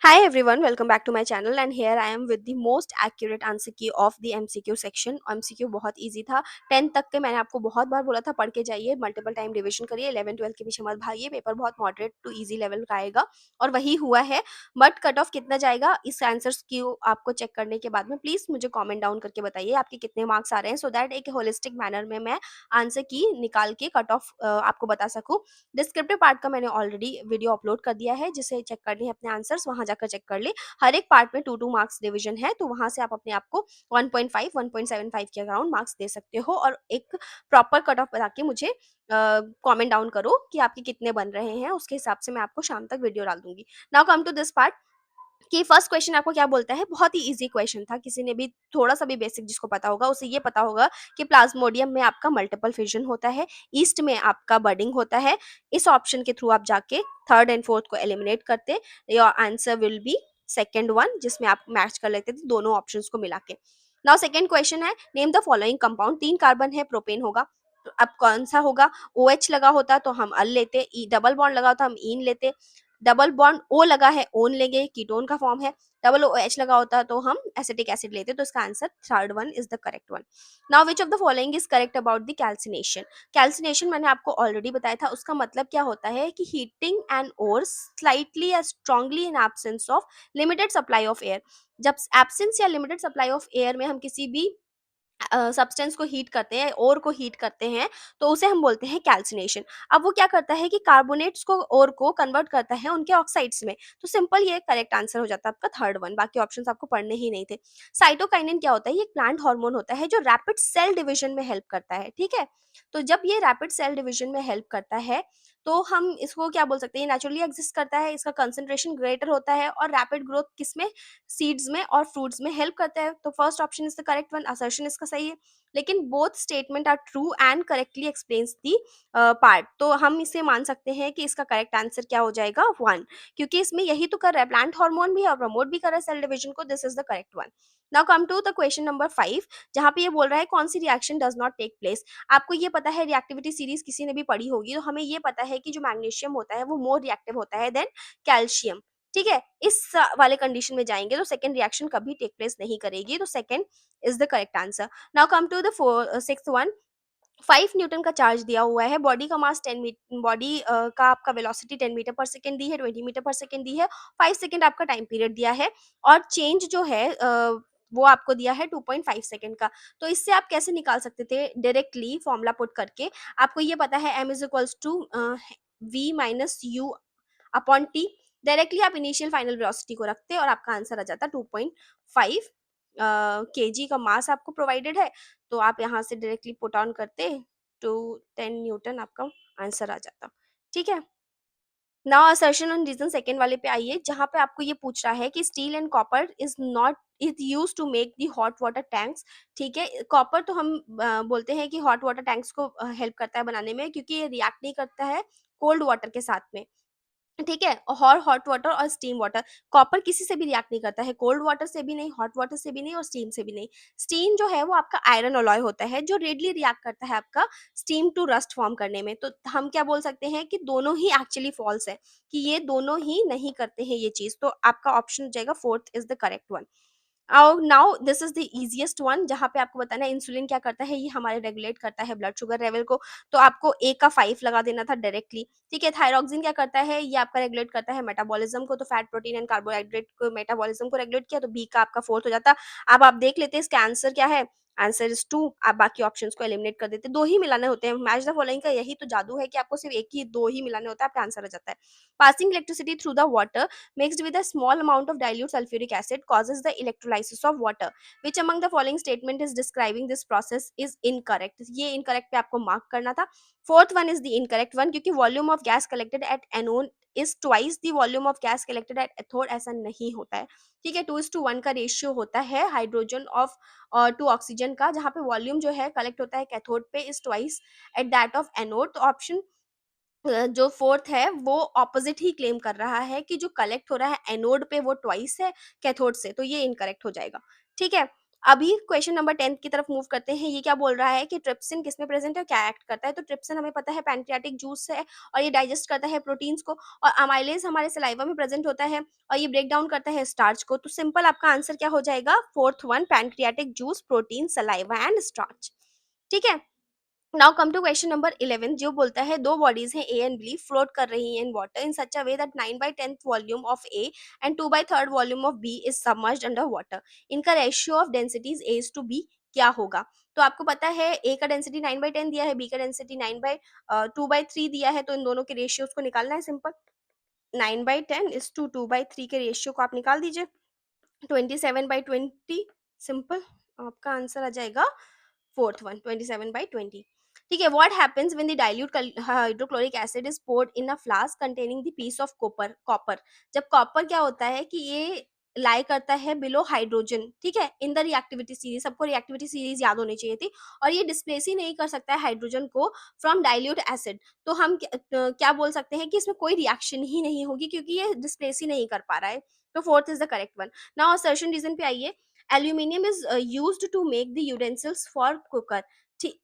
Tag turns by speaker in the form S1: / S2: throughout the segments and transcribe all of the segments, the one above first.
S1: Hi everyone, welcome back to my channel and here I am with the most accurate answer key of the MCQ section। MCQ बहुत easy था। 10th तक के मैंने आपको बहुत बार बोला था पढ़ के जाइए, मल्टीपल टाइम रिवीजन करिए, 11 12 के पीछे मत भागिए, पेपर बहुत मॉडरेट टू इजी लेवल का आएगा और वही हुआ है। बट कट ऑफ कितना जाएगा इस आंसर्स की आपको चेक करने के बाद में प्लीज मुझे कॉमेंट डाउन करके बताइए आपके कितने मार्क्स आ रहे हैं, सो दैट एक होलिस्टिक मैनर में मैं आंसर की निकाल के कट ऑफ आपको बता सकूँ। डिस्क्रिप्टिव पार्ट का मैंने ऑलरेडी वीडियो अपलोड कर दिया है, जिसे चेक करनी है अपने आंसर्स वहां जाकर चेक कर ले। हर एक पार्ट में 2 मार्क्स डिवीजन है, तो वहां से आप अपने आप को 1.5 1.75 के अराउंड मार्क्स दे सकते हो और एक प्रॉपर कट ऑफ बता के मुझे कमेंट डाउन करो कि आपके कितने बन रहे हैं, उसके हिसाब से मैं आपको शाम तक वीडियो डाल दूंगी। Now come to this part कि फर्स्ट क्वेश्चन आपको क्या बोलता है। बहुत ही इजी क्वेश्चन था, किसी ने भी थोड़ा सा भी बेसिक जिसको पता होगा उसे ये पता होगा कि प्लाज्मोडियम में आपका मल्टीपल फिजन होता है, ईस्ट में आपका बडिंग होता है। इस ऑप्शन के थ्रू आप जाके थर्ड एंड फोर्थ को एलिमिनेट करते, your answer will be second one, जिसमें आप मैच कर लेते थे दोनों ऑप्शन को मिला के। नाउ सेकेंड क्वेश्चन है, name the following compound. 3 carbon है, प्रोपेन होगा, तो अब कौन सा होगा। ओ OH लगा होता तो हम अल लेते, ई डबल बॉन्ड लगा होता हम ईन लेते, डबल बॉन्ड ओ लगा है ओन लेंगे, कीटोन का फॉर्म है। डबल ओ एच लगा होता तो हम एसिटिक एसिड लेते, तो इसका answer third one is the correct one. Now which of the following is correct about the calcination. Calcination मैंने आपको ऑलरेडी बताया था, उसका मतलब क्या होता है कि हीटिंग एन ओर स्लाइटली या strongly in absence of limited supply of air. जब एब्सेंस या लिमिटेड सप्लाई ऑफ एयर में हम किसी भी सब्सटेंस को हीट करते हैं, ओर को हीट करते हैं, तो उसे हम बोलते हैं कैल्सिनेशन। अब वो क्या करता है कि कार्बोनेट्स को, ओर को कन्वर्ट करता है उनके ऑक्साइड्स में। तो सिंपल ये करेक्ट आंसर हो जाता है आपका थर्ड वन, बाकी ऑप्शंस आपको पढ़ने ही नहीं थे। साइटोकाइनिन क्या होता है, ये एक प्लांट हार्मोन होता है जो रैपिड सेल डिवीजन में हेल्प करता है, ठीक है। तो जब ये रैपिड सेल डिवीजन में हेल्प करता है तो हम इसको क्या बोल सकते हैं, नेचुरली एग्जिस्ट करता है, इसका कंसंट्रेशन ग्रेटर होता है और रैपिड ग्रोथ किसमें, सीड्स में और फ्रूट्स में हेल्प करता है। तो first option is the correct one, assertion इसका सही है। लेकिन both statement are true and correctly explains the part, तो हम इसे मान सकते हैं कि इसका करेक्ट आंसर क्या हो जाएगा वन, क्योंकि इसमें यही तो कर रहा है, प्लांट हार्मोन भी है और प्रमोट भी कर रहा है सेल डिवीजन को। This is the correct one. Now come to the question number 5, जहां पे ये बोल रहा है कौन सी reaction does not take place. आपको ये पता है, रिएक्टिविटी सीरीज किसी ने भी पढ़ी होगी, तो हमें ये पता है कि जो मैग्नीशियम होता है वो मोर रिएक्टिव होता है देन कैल्शियम, ठीक है। इस वाले कंडीशन में जाएंगे तो सेकेंड रिएक्शन कभी टेक प्लेस नहीं करेगी, तो second is the correct answer. Now come to the sixth one. 5 newton का चार्ज दिया हुआ है, बॉडी का मास 10 बॉडी का आपका वेलोसिटी 10 मीटर पर सेकंड दी है, 20 मीटर पर सेकंड दी है, 5 सेकंड आपका टाइम पीरियड दिया है और चेंज जो है वो आपको दिया है 2.5 सेकंड का। तो इससे आप कैसे निकाल सकते थे, डायरेक्टली फॉर्मूला पुट करके। आपको ये पता है m is equals to v minus u upon t. Directly आप इनिशियल फाइनल वेलोसिटी को रखते और आपका आंसर आ जाता 2.5 केजी का मास आपको प्रोवाइडेड है, तो आप यहाँ से डायरेक्टली पुट ऑन करते तो 10 न्यूटन आपका आंसर आ जाता, ठीक है। Now assertion on reason second वाले पे आइए, जहां पे आपको ये पूछ रहा है कि steel and copper is not is use to make the hot water tanks, ठीक है। कॉपर तो हम बोलते हैं कि हॉट वाटर टैंक्स को हेल्प करता है बनाने में, क्योंकि ये रिएक्ट नहीं करता है कोल्ड वाटर के साथ में, ठीक है। और हॉट वाटर और स्टीम वाटर, कॉपर किसी से भी रिएक्ट नहीं करता है, कोल्ड वाटर से भी नहीं, हॉट वाटर से भी नहीं और स्टीम से भी नहीं। स्टीम जो है वो आपका आयरन अलॉय होता है जो रेडली रिएक्ट करता है आपका स्टीम टू रस्ट फॉर्म करने में। तो हम क्या बोल सकते हैं कि दोनों ही एक्चुअली फॉल्स है, कि ये दोनों ही नहीं करते हैं ये चीज, तो आपका ऑप्शन हो जाएगा fourth is the correct one. Now this is the easiest one, जहां पे आपको बताना है इंसुलिन क्या करता है, ये हमारे रेगुलेट करता है ब्लड शुगर लेवल को, तो आपको ए का 5 लगा देना था डायरेक्टली, ठीक है। थायरॉक्सिन क्या करता है, ये आपका रेगुलेट करता है मेटाबॉलिज्म को, तो फैट प्रोटीन एंड कार्बोहाइड्रेट को मेटाबॉलिज्म को रेगुलेट किया, तो बी का आपका फोर्थ हो जाता। अब आप देख लेते हैं इसका आंसर क्या है, आंसर इज टू। आप बाकी ऑप्शंस को एलिमिनेट कर देते, दो ही मिलाने होते हैं, मैच द फॉलोइंग का यही तो जादू है कि आपको सिर्फ एक ही दो ही मिलाने होता है, आपका आंसर आ जाता है। Passing electricity through the water mixed with a small amount of dilute sulfuric acid causes the electrolysis of water. Which among the following statement is describing this process is incorrect? ये incorrect पे आपको mark करना था। Fourth one is the incorrect one, क्योंकि volume of gas collected at anode is twice the volume of gas collected at एथोड, ऐसा नहीं होता है, ठीक है। 2:1 का रेशियो होता है हाइड्रोजन ऑफ टू ऑक्सीजन का, जहाँ पे वॉल्यूम जो है कलेक्ट होता है कैथोड पे is twice at that of anode. तो ऑप्शन जो फोर्थ है वो ऑपोजिट ही क्लेम कर रहा है कि जो कलेक्ट हो रहा है एनोड पे वो ट्वाइस है कैथोड से, तो ये इनकरेक्ट हो जाएगा, ठीक है। अभी क्वेश्चन नंबर 10 की तरफ मूव करते हैं। ये क्या बोल रहा है कि ट्रिप्सिन किसमें प्रेज़ेंट है और क्या एक्ट करता है? तो ट्रिप्सिन हमें पता है पैनक्रियाटिक जूस है और ये डाइजेस्ट करता है प्रोटीन्स को, और अमाइलेज हमारे सलाइवा में प्रेज़ेंट होता है और ये ब्रेक डाउन करता है स्टार्च को। तो सिंपल आपका आंसर क्या हो जाएगा? Fourth one, pancreatic juice, protein, saliva and starch. ठीक है? Now come to question number 11, जो बोलता है दो बॉडीज हैं ए एंड बी फ्लोट कर रही हैं in water in such a way that 9/10 volume of A and 2/3 volume of B is submerged under water. इनका ratio of densities A to B क्या होगा? तो आपको पता है ए का डेंसिटी 9/10 दिया है, बी का डेंसिटी 2/3 दिया है, तो इन दोनों के रेशियोज को निकालना है। सिंपल, 9/10 इज टू 2/3 के रेशियो को आप निकाल दीजिए। 27/20, सिंपल, आपका आंसर आ जाएगा फोर्थ वन, 27/20। ठीक है, what happens when the dilute hydrochloric acid is poured in a flask containing the piece of copper copper. जब कॉपर क्या होता है कि ये लाई करता है बिलो हाइड्रोजन, ठीक है, इन द रिएक्टिविटी सीरीज, सबको रिएक्टिविटी सीरीज याद होनी चाहिए थी, और ये डिस्प्लेस ही नहीं कर सकता है हाइड्रोजन को फ्रॉम डाइल्यूट एसिड। तो हम क्या बोल सकते हैं कि इसमें कोई रिएक्शन ही नहीं होगी क्योंकि ये डिस्प्लेस ही नहीं कर पा रहा है। तो fourth is the correct one. Now assertion reason पे आइए। Aluminium is used to make the utensils for cooker,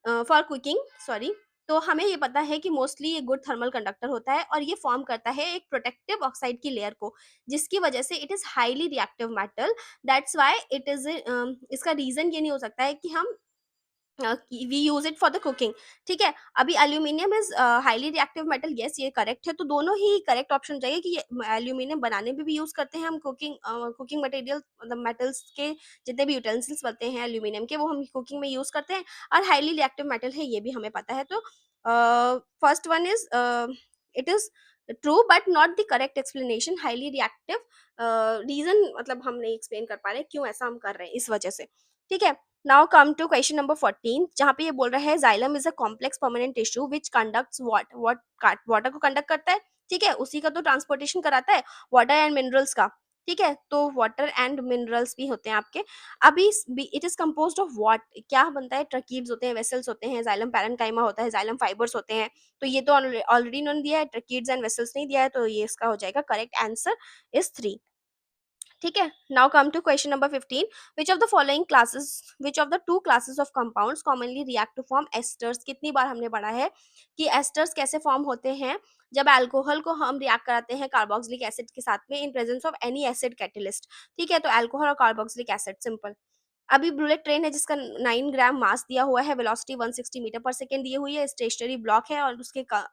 S1: for cooking, sorry. तो हमें ये पता है कि मोस्टली ये गुड थर्मल कंडक्टर होता है और ये फॉर्म करता है एक प्रोटेक्टिव ऑक्साइड की लेयर को, जिसकी वजह से it is highly reactive metal. That's why it is, इसका रीजन ये नहीं हो सकता है कि हम we use it for the cooking. ठीक है, अभी aluminium is highly reactive metal, yes ये करेक्ट है, तो दोनों ही करेक्ट ऑप्शन चाहिए कि एल्यूमिनियम बनाने में भी यूज करते हैं हम, कुकिंग कुकिंग मटेरियल, मतलब मेटल्स के जितने भी यूटेंसिल्स बनते हैं एल्यूमिनियम के, वो हम कुकिंग में यूज करते हैं, और हाईली रिएक्टिव मेटल है, ये भी हमें पता है। तो first one is, it is true but not the correct explanation. Highly reactive reason मतलब हम नहीं एक्सप्लेन कर पा रहे क्यों ऐसा हम कर रहे हैं, इस वजह से। ठीक है, now come to question number 14, जहाँ पे ये बोल रहा है xylem is a complex permanent tissue which conducts water को कंडक्ट करता है। ठीक है, उसी का तो ट्रांसपोर्टेशन कराता है, वाटर एंड मिनरल्स का। ठीक है, तो वाटर एंड मिनरल्स भी होते हैं आपके। अभी it is composed of what, क्या बनता है? ट्रकीब्स होते हैं, वेसल्स होते हैं, जाइलम पैरेन्काइमा होता है, जाइलम फाइबर्स होते हैं। तो ये तो ऑलरेडी इन्होंने दिया है, ट्रकीड्स एंड वेसल्स नहीं दिया है, तो ये इसका हो जाएगा करेक्ट आंसर इज 3। ठीक है, now come to question number 15, which of the following classes, which of the two classes of compounds commonly react to form esters. कितनी बार हमने पढ़ा है कि एस्टर्स कैसे फॉर्म होते हैं? जब अल्कोहल को हम रिएक्ट कराते हैं कार्बोक्सिलिक एसिड के साथ में in presence of any acid catalyst. ठीक है, तो अल्कोहल और कार्बोक्सिलिक एसिड, सिंपल। अभी बुलेट ट्रेन है जिसका 9 ग्राम मास दिया हुआ है, वेलोसिटी 160 मीटर पर सेकंड दी हुई है, स्टेशनरी ब्लॉक है और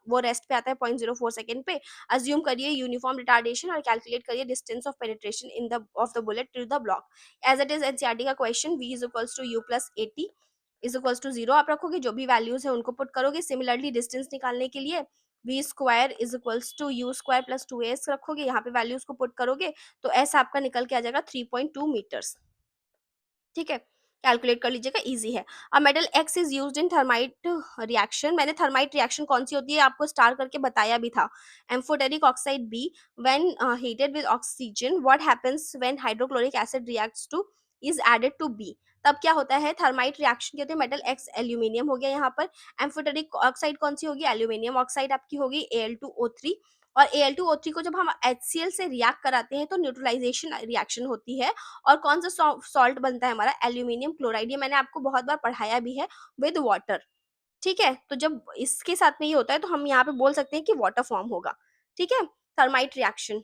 S1: वो रेस्ट पे आता है 0.04 सेकंड पे। अज्यूम करिए यूनिफॉर्म रिटार्डेशन और कैलकुलेट करिए distance of penetration in the of the bullet to the block. As it is NCERT का question, v is equals to u plus 80 is equals to 0 आप रखोगे, जो भी वैल्यूज है उनको पुट करोगे। सिमिलरली डिस्टेंस निकालने के लिए v square is equals to u square plus 2s रखोगे, यहाँ पे वैल्यूज को पुट करोगे, तो ऐसा आपका निकल के आ जाएगा 3.2 मीटर्स। ठीक है, कैलकुलेट कर लीजिएगा, इजी है। A metal x is used in thermite reaction. मैंने थर्माइट रिएक्शन कौन सी होती है आपको स्टार करके बताया भी था। Amphoteric oxide B, when heated with oxygen what happens when hydrochloric acid reacts to is added to B. तब क्या होता है? थर्माइट रिएक्शन के होते हैं, मेटल एक्स एल्यूमिनियम हो गया यहाँ पर। एम्फोटेरिक ऑक्साइड कौन सी होगी? एल्यूमिनियम ऑक्साइड आपकी होगी Al2O3। और Al2O3 को जब हम HCl से रिएक्ट कराते हैं तो न्यूट्रलाइजेशन रिएक्शन होती है, और कौन सा सॉल्ट बनता है हमारा? Aluminium chloride. ये मैंने आपको बहुत बार पढ़ाया भी है, विद वाटर। ठीक है, तो जब इसके साथ में ये होता है तो हम यहाँ पे बोल सकते हैं कि वाटर फॉर्म होगा। ठीक है, थर्माइट रिएक्शन।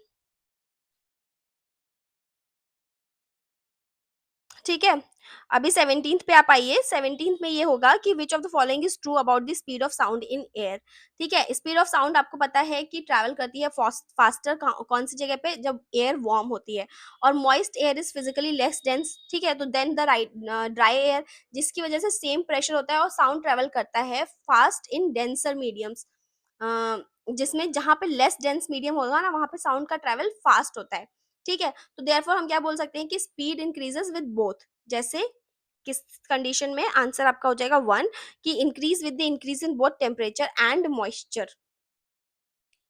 S1: ठीक है, अभी 17th पे आप आइए। 17th में ये होगा कि विच of the following is true about the speed of sound in air. ठीक है, स्पीड ऑफ साउंड आपको पता है कि ट्रैवल करती है फास्टर कौन सी जगह पे? जब एयर वार्म होती है, और moist air is physically less dense, ठीक है, तो देन द ड्राई एयर, जिसकी वजह से सेम प्रेशर होता है और साउंड ट्रैवल करता है फास्ट इन डेंसर मीडियम्स। जिसमें जहाँ पे लेस डेंस मीडियम होगा ना, वहाँ पे साउंड का ट्रैवल फास्ट होता है। ठीक है, तो देयरफॉर हम क्या बोल सकते हैं कि स्पीड इंक्रीजेस विद बोथ। जैसे किस कंडीशन में? आंसर आपका हो जाएगा 1, कि increase with the increase in both temperature and moisture.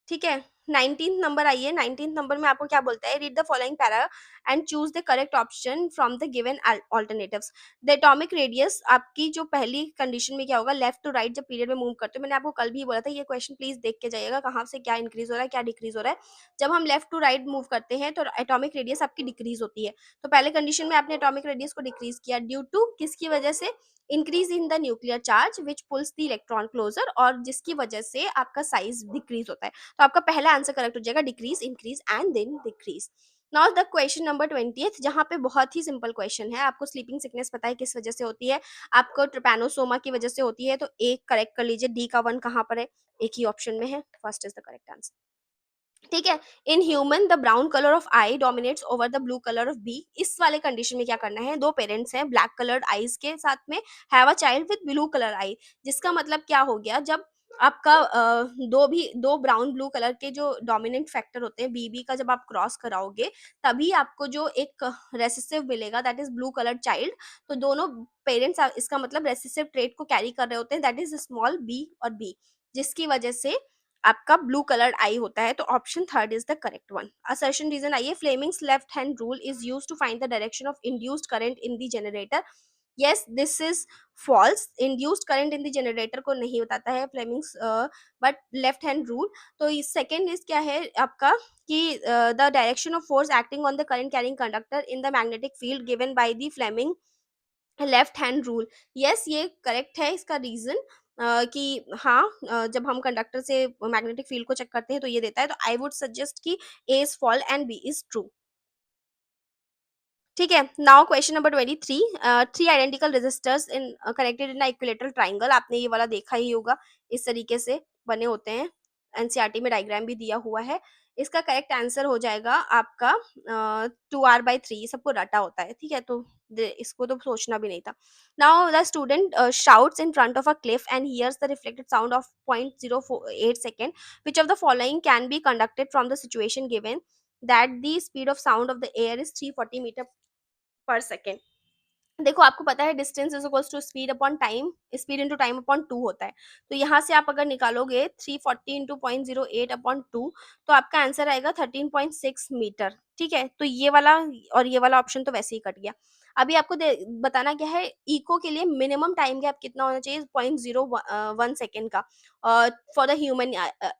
S1: ठीक है, 19th नंबर आइए, 19th नंबर में आपको क्या बोलता है, read the following para and choose the correct option from the given alternatives. The atomic radius आपकी जो पहली कंडीशन में क्या होगा, लेफ्ट टू राइट जब पीरियड में मूव करते हो, मैंने आपको कल भी बोला था, ये क्वेश्चन प्लीज देख के जाइएगा कहाँ से क्या इंक्रीज हो रहा है क्या डिक्रीज हो रहा है। जब हम लेफ्ट टू राइट मूव करते हैं तो एटॉमिक रेडियस आपकी डिक्रीज होती है। तो पहले कंडीशन में आपने एटॉमिक रेडियस को डिक्रीज किया ड्यू टू किसकी वजह से, increase in the nuclear charge which pulls the electron closer, और जिसकी वजह से आपका साइज डिक्रीज होता है। तो आपका पहला आंसर करेक्ट हो जाएगा, decrease increase and then decrease. Now the question number 20th, जहाँ पे बहुत ही सिंपल क्वेश्चन है, आपको स्लीपिंग सिकनेस पता है किस वजह से होती है, आपको ट्रिपैनोसोमा की वजह से होती है, तो एक करेक्ट कर लीजिए, डी का 1 कहाँ पर है, एक ही ऑप्शन में है, first is the correct answer. ठीक है, in human the brown colour of eye dominates over the blue colour of B. इस वाले कंडीशन में क्या करना है, दो पेरेंट्स हैं ब्लैक कलर्ड आईज के साथ में, have a child with blue colour eye, जिसका मतलब क्या हो गया, जब आपका दो ब्राउन ब्लू कलर के जो डोमिनेंट फैक्टर होते हैं बीबी का जब आप क्रॉस कराओगे, तभी आपको जो एक रेसेसिव मिलेगा, that is blue colour child. तो दोनों पेरेंट्स इसका मतलब रेसेसिव ट्रेट को कैरी कर रहे होते हैं, दैट इज स्मॉल बी और बी, जिसकी वजह से आपका ब्लू कलर्ड आई होता है। तो option third is the correct one. Assertion reason आइए, Fleming's left hand rule is used to find the direction of induced current in the generator. Yes this is false, induced current in the generator को नहीं बताता है Fleming's but left hand rule. तो second is क्या है आपका कि the direction of force acting on the current carrying conductor in the magnetic field given by the Fleming left hand rule. Yes ये करेक्ट है इसका रीजन कि हाँ जब हम कंडक्टर से मैग्नेटिक फील्ड को चेक करते हैं तो ये देता है, तो आई वुड सजेस्ट कि A is fall and B is true. ठीक है, now question number 23, three identical resistors in connected in equilateral triangle, आपने ये वाला देखा ही होगा, इस तरीके से बने होते हैं, एनसीईआरटी में डायग्राम भी दिया हुआ है। इसका करेक्ट आंसर हो जाएगा आपका 2r/3, सबको रटा होता है, ठीक है, तो इसको तो सोचना भी नहीं था। Now the student shouts in front of a cliff and hears the reflected sound of 0.08 second, which of the following can be conducted from the situation given that the speed of sound of the air is 340 metre per second. देखो आपको पता है distance is equals to speed upon time, speed into time upon 2 होता है। तो यहाँ से आप अगर निकालोगे 340 इंटू 0.08 अपॉन 2, तो आपका आंसर आएगा 13.6 मीटर। ठीक है, तो ये वाला और ये वाला ऑप्शन तो वैसे ही कट गया। अभी आपको बताना क्या है, इको के लिए मिनिमम टाइम गैप कितना होना चाहिए, 0.01 सेकेंड का फॉर द ह्यूमन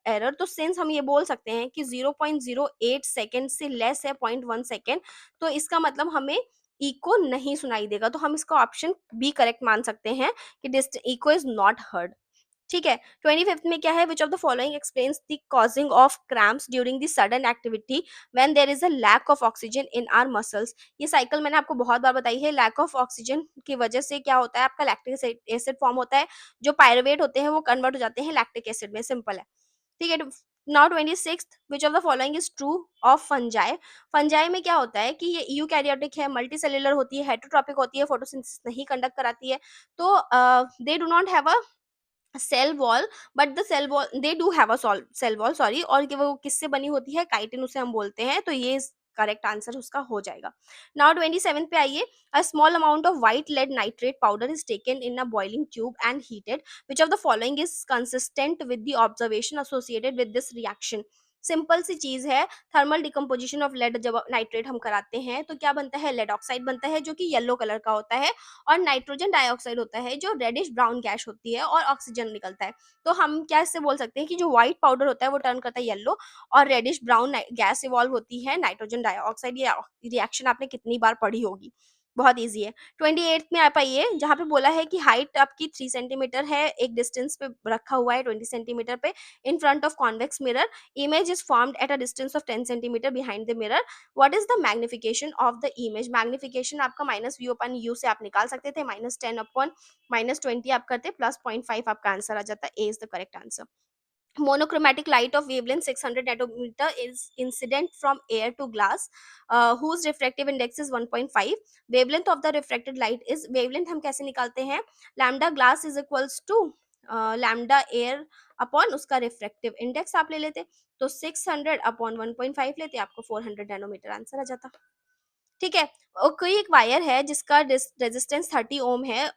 S1: एरर। तो सिंस हम ये बोल सकते हैं कि 0.08 सेकेंड से लेस है 0.1 सेकेंड, तो इसका मतलब हमें इको नहीं सुनाई देगा, तो हम इसका ऑप्शन बी करेक्ट मान सकते हैं कि डिस्ट इको इज नॉट हर्ड। ठीक है, 25th में क्या है, which of the following explains the causing of cramps during the sudden activity when there is a lack of oxygen in our muscles. ये साइकिल मैंने आपको बहुत बार बताई है, लैक ऑफ ऑक्सीजन की वजह से क्या होता है, आपका लैक्टिक एसिड फॉर्म होता है, जो पायरुवेट होते हैं वो कन्वर्ट हो जाते हैं लैक्टिक एसिड में, सिंपल है। ठीक है, now 26th, which of the following is true of fungi. Fungi में क्या होता है कि ये यूकैरियोटिक है, मल्टीसेल्युलर होती है, हेटरोट्रॉपिक होती है, फोटोसिंथेसिस नहीं कंडक्ट कराती है, तो they do not have a cell wall, but the cell wall they do have a cell wall sorry, और कि वो किससे बनी होती है, काइटिन उसे हम बोलते हैं, तो ये करेक्ट आंसर उसका हो जाएगा। नाउ 27 पे आइए, a small amount of white lead nitrate powder is taken in a boiling tube and heated, which of the following is consistent with the observation associated with this reaction. Simple सी चीज है, thermal decomposition of lead जब nitrate हम कराते हैं तो क्या बनता है, लेड ऑक्साइड बनता है जो कि येलो कलर का होता है, और नाइट्रोजन डाइऑक्साइड होता है जो रेडिश ब्राउन गैस होती है, और ऑक्सीजन निकलता है। तो हम क्या इससे बोल सकते हैं कि जो व्हाइट पाउडर होता है वो टर्न करता है येलो, और रेडिश ब्राउन गैस इवॉल्व होती है नाइट्रोजन डाइऑक्साइड। ये रिएक्शन आपने कितनी बार पढ़ी होगी, बहुत ईजी है। 28th में आप आइए, जहाँ पे बोला है कि हाइट आपकी 3 सेंटीमीटर है, एक डिस्टेंस पे रखा हुआ है 20 सेंटीमीटर पे, इन front of convex mirror, image is formed at a distance of 10 centimetre behind the mirror, what is the magnification of the image. Magnification आपका -v/u से आप निकाल सकते थे, -10/-20 आप करते, +0.5 आपका आंसर आ जाता, A is the correct answer. Monochromatic light of wavelength 600 nanometer is incident from air to glass, whose refractive index is 1.5. Wavelength of the refracted light is, wavelength हम कैसे निकालते हैं, lambda glass is equals to lambda air upon उसका refractive index आप ले लेते, तो 600 upon 1.5 लेते, आपको 400 नैनोमीटर आंसर आ जाता। ठीक है, और कोई एक वायर है जिसका रेजिस्टेंस 30 ओम है,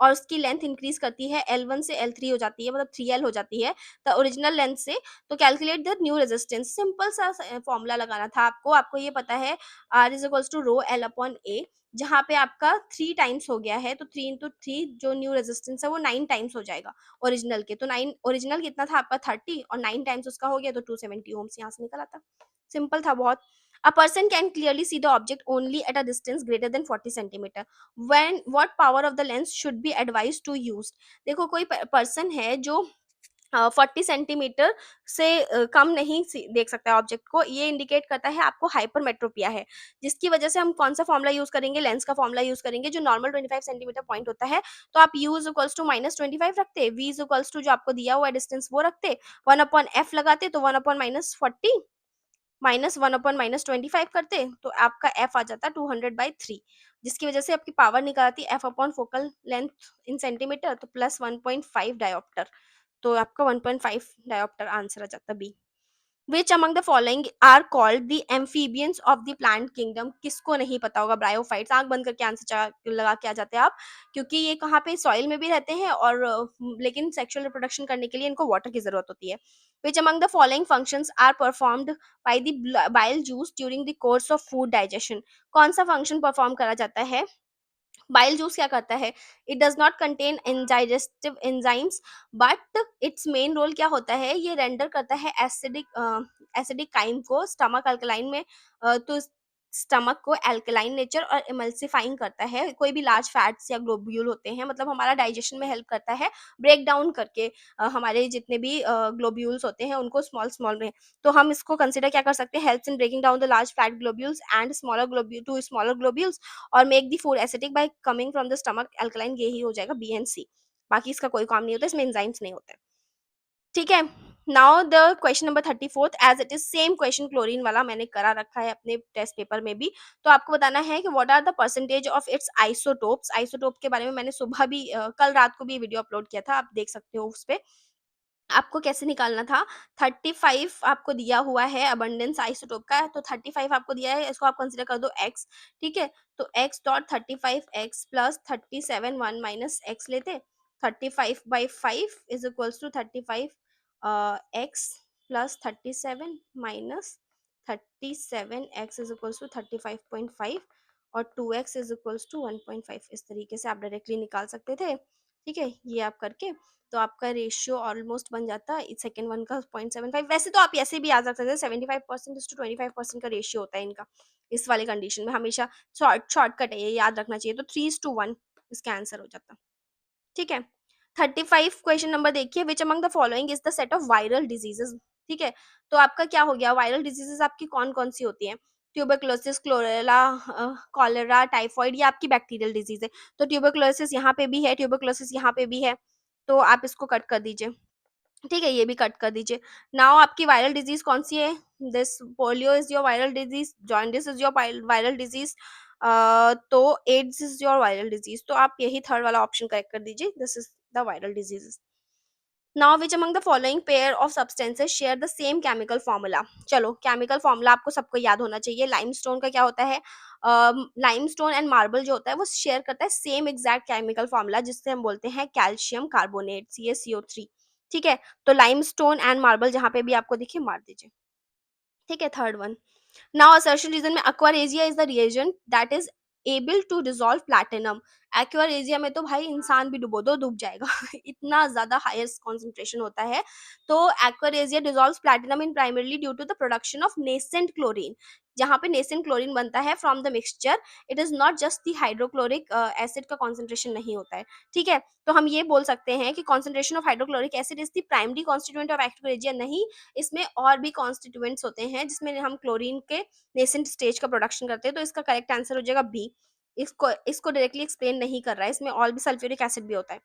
S1: और उसकी लेंथ इंक्रीज करती है L1 से L3 हो जाती है, मतलब 3L हो जाती है द ओरिजिनल लेंथ से, तो calculate the new resistance. Simple सा फॉर्मूला लगाना था आपको। आपको ये पता है R is equals to rho L upon A, जहाँ पे आपका 3 टाइम्स हो गया है, तो 3 इंटू थ्री जो न्यू रेजिस्टेंस है वो 9 टाइम्स हो जाएगा ओरिजिनल के। तो 9 ओरिजिनल कितना था आपका 30, और 9 टाइम्स उसका हो गया तो 270 ओम्स यहाँ से निकल आता। सिंपल था बहुत। A person can clearly see the object only at a distance greater than 40 centimeter. When what power of the lens should be advised to use? देखो कोई पर्सन है जो 40 सेंटीमीटर से कम नहीं देख सकता है ऑब्जेक्ट को, ये इंडिकेट करता है आपको हाइपरमेट्रोपिया है, जिसकी वजह से हम कौन सा फॉर्मूला यूज करेंगे, लेंस का फॉर्मूला यूज करेंगे जो नॉर्मल 25 सेंटीमीटर पॉइंट होता है। तो आप यू इज इक्वल्स टू -25 रखते, वी इज इक्वल्स टू जो आपको दिया हुआ डिस्टेंस वो रखते, 1/f लगाते, तो 1/-40 -1/-25 करते, तो आपका एफ आ जाता 200/3, जिसकी वजह से आपकी पावर निकल आती F upon focal length in centimetre, तो प्लस 1.5 डायोप्टर। तो आपका 1.5 डायोप्टर आंसर आ जाता B. Which among the following are called the amphibians of the plant kingdom? किसको नहीं पता होगा ब्रायोफाइट्स? आंख बंद करके आंसर लगा के आ जाते हैं आप, क्योंकि ये कहाँ पे सॉइल में भी रहते हैं और लेकिन सेक्सुअल रिप्रोडक्शन करने के लिए इनको वाटर की जरूरत होती है। Which among the following functions are performed by the bile juice during the course of food digestion? कौन सा फंक्शन परफॉर्म करा जाता है? बाइल जूस क्या करता है? It does not contain digestive enzymes, but its main role क्या होता है, ये रेंडर करता है एसिडिक काइम को स्टमक अल्कलाइन में, तो स्टमक को एल्कलाइन नेचर और इमल्सिफाइंग करता है। कोई भी लार्ज फैट्स या ग्लोब्यूल होते हैं, मतलब हमारा डाइजेशन में हेल्प करता है ब्रेक डाउन करके, हमारे जितने भी ग्लोब्यूल्स होते हैं उनको स्मॉल स्मॉल में। तो हम इसको कंसिडर क्या कर सकते हैं, helps in breaking down the large fat globules and smaller globules और make the food acidic by coming from the stomach alkaline. यही हो जाएगा बी एंड सी। बाकी इसका कोई काम नहीं होता, इसमें एंजाइम्स नहीं होते। ठीक है। Now the question number 34, as it is same question chlorine वाला मैंने करा रखा है अपने टेस्ट पेपर में भी। तो आपको बताना है कि what are the percentage of its isotopes. Isotope के बारे में मैंने सुबह भी कल रात को भी वीडियो अपलोड किया था, आप देख सकते हो उस पे। आपको कैसे निकालना था, 35 आपको दिया हुआ है अबंडेंस आइसोटोप का, तो 35 आपको दिया है, इसको आप कंसीडर कर दो x। ठीक है, तो x dot 35 x plus 37 1 minus x लेते, 35/5 is equals to 35 x plus 37 minus 37 x is equals to 35.5 और 2x इज इक्वल्स टू 1.5। इस तरीके से आप डायरेक्टली निकाल सकते थे। ठीक है, ये आप करके तो आपका रेशियो ऑलमोस्ट बन जाता है सेकंड वन का 0.75। वैसे तो आप ऐसे भी आ सकते थे, 75% टू 25% का रेशियो होता है इनका इस वाले कंडीशन में, हमेशा शॉर्टकट है, ये याद रखना चाहिए। तो 3:1 इसका आंसर हो जाता। ठीक है। 35 क्वेश्चन नंबर देखिए, विच among the following is the set of viral diseases? ठीक है, तो आपका क्या हो गया, वायरल डिजीजेस आपकी कौन कौन सी होती हैं? ट्यूबरक्लोसिस, क्लोरेला, कॉलेरा, टाइफॉइड, ये आपकी बैक्टीरियल डिजीज है। तो ट्यूबरक्लोसिस यहाँ पे भी है, ट्यूबरक्लोसिस यहाँ पे भी है, तो आप इसको कट कर दीजिए। ठीक है, ये भी कट कर दीजिए। नाउ आपकी वायरल डिजीज कौन सी है? This polio is your viral disease, jaundice is your viral disease, तो AIDS is your viral disease. तो आप यही थर्ड वाला ऑप्शन करेक्ट कर दीजिए, this is the viral diseases. Now which among the following pair of substances share the same chemical formula? चलो, chemical formula आपको सबको याद होना चाहिए। लाइमस्टोन का क्या होता है, लाइमस्टोन एंड मार्बल जो होता है वो शेयर करता है सेम एग्जैक्ट केमिकल फॉर्मूला, जिससे हम बोलते हैं कैल्शियम कार्बोनेट CaCO3। ठीक है, तो लाइमस्टोन एंड मार्बल जहां पे भी आपको दिखे मार दीजिए। ठीक है, third one. Now assertion reason में aqua regia is the reagent that is able to dissolve platinum. Aqua regia में तो भाई इंसान भी डुबो दो डूब जाएगा इतना ज्यादा हाईएस्ट कॉन्सेंट्रेशन होता है। तो aqua regia dissolves platinum in primarily due to the production of nascent chlorine. जहाँ पे नेसेंट क्लोरीन बनता है from the mixture, it is not just the hydrochloric acid का कॉन्सेंट्रेशन नहीं होता है। ठीक है, तो हम ये बोल सकते हैं कि concentration of hydrochloric acid is the primary constituent of aqua regia नहीं, इसमें और भी कॉन्स्टिट्यूएंट्स होते हैं जिसमें हम क्लोरीन के नेसेंट स्टेज का प्रोडक्शन करते हैं। तो इसका करेक्ट आंसर हो जाएगा बी। इसको डायरेक्टली एक्सप्लेन नहीं कर रहा है, इसमें और भी सल्फ्यूरिक एसिड भी होता है।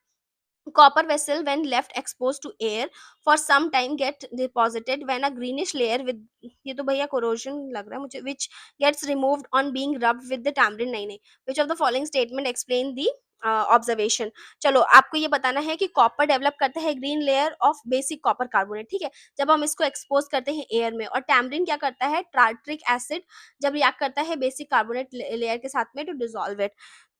S1: Copper vessel when left exposed to air for some time get deposited when a greenish layer with, ये तो भैया corrosion लग रहा है मुझे, which gets removed on being rubbed with the tamarind, नहीं नहीं, which of the following statement explain the observation? चलो, आपको ये बताना है कि कॉपर डेवलप करता है green layer of basic copper carbonate. ठीक है, जब हम इसको एक्सपोज करते हैं एयर में, और टैमरिन क्या करता है, टार्ट्रिक एसिड जब रिएक्ट करता है बेसिक कार्बोनेट लेयर के साथ में टू डिसॉल्व इट।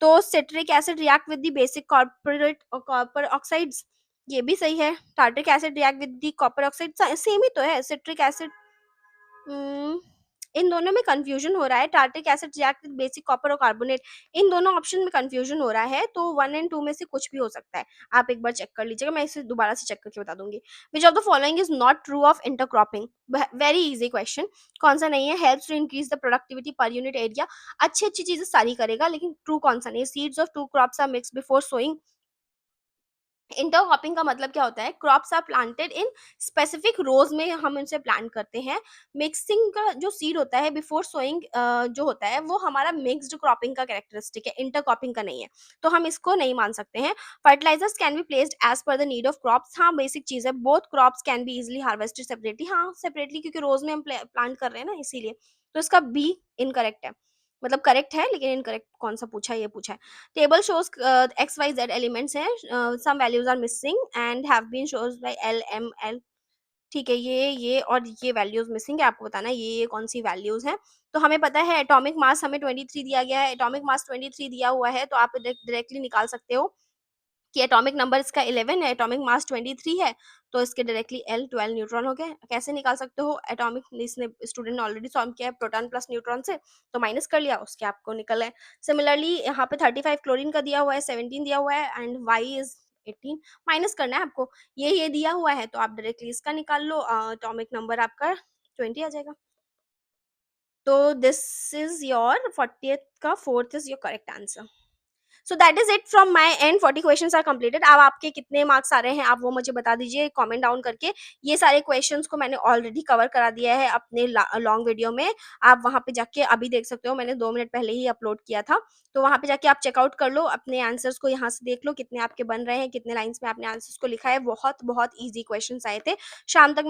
S1: तो citric acid react with the basic copper oxides, ये भी सही है। Tartaric acid react with the copper oxide, same ही तो है। सिट्रिक एसिड, उम, इन दोनों में कन्फ्यूज़न हो रहा है। Tartaric acid react with basic copper और कार्बोनेट, इन दोनों ऑप्शन में कन्फ्यूज़न हो रहा है, तो 1 एंड 2 में से कुछ भी हो सकता है। आप एक बार चेक कर लीजिएगा, मैं इसे दोबारा से चेक करके बता दूँगी। Which of the following is not true of intercropping? Very easy question. कौन-सा नहीं है? Helps to increase the productivity per unit area. अच्छी-अच्छी चीज़ें सारी करेगा, लेकिन ट्रू कौन-सा नहीं है? Seeds of 2 crops are mixed before sowing. Intercropping का मतलब क्या होता है? Crops are planted in specific rows में हम इनसे प्लांट करते हैं। मिक्सिंग का जो सीड होता है बिफोर सोइंग जो होता है वो हमारा मिक्स्ड क्रॉपिंग का कैरेक्टरिस्टिक है, इंटरक्रॉपिंग का नहीं है, तो हम इसको नहीं मान सकते हैं। Fertilisers can be placed as per the need of crops, हाँ बेसिक चीज है। Both crops can be easily harvested separately, हाँ सेपरेटली, क्योंकि रोज में हम प्लांट कर रहे हैं ना, इसीलिए। तो इसका बी इनकरेक्ट है, मतलब करेक्ट है लेकिन इनकरेक्ट कौन सा पूछा है, ये पूछा है। Table shows X Y Z elements हैं, some values are missing and have been shows by L M L. ठीक है, ये और ये वैल्यूज मिसिंग है, आपको बताना है ये कौन सी वैल्यूज हैं। तो हमें पता है एटॉमिक मास हमें 23 दिया गया है, एटॉमिक मास 23 दिया हुआ है, तो आप डायरेक्टली निकाल सकते हो कि एटॉमिक नंबर इसका 11 है, एटॉमिक मास 23 है, तो इसके डायरेक्टली एल 12 न्यूट्रॉन हो गए। कैसे निकाल सकते हो? एटॉमिक, इसने स्टूडेंट ने ऑलरेडी सॉल्व किया है प्रोटॉन प्लस न्यूट्रॉन से, तो माइनस कर लिया, उसके आपको निकल है। सिमिलरली यहाँ पे 35 क्लोरीन का दिया हुआ है, 17 दिया हुआ है एंड वाई इज 18, माइनस करना है आपको। ये दिया हुआ है तो आप डायरेक्टली इसका निकाल लो, एटॉमिक नंबर आपका 20 आ जाएगा। तो दिस इज योर 40th का, fourth is your correct answer. So that is it from my end, 40 questions are completed. अब आपके कितने मार्क्स आ रहे हैं आप वो मुझे बता दीजिए कमेंट डाउन करके। ये सारे क्वेश्चंस को मैंने ऑलरेडी कवर करा दिया है अपने लॉन्ग वीडियो में, आप वहाँ पे जाके अभी देख सकते हो, मैंने 2 मिनट पहले ही अपलोड किया था। तो वहाँ पे जाके आप चेकआउट कर लो, अपने आंसर्स को यहाँ से देख लो कितने आपके बन रहे हैं, कितने लाइन्स में आपने आंसर्स को लिखा है। बहुत बहुत ईजी क्वेश्चन आए थे। शाम तक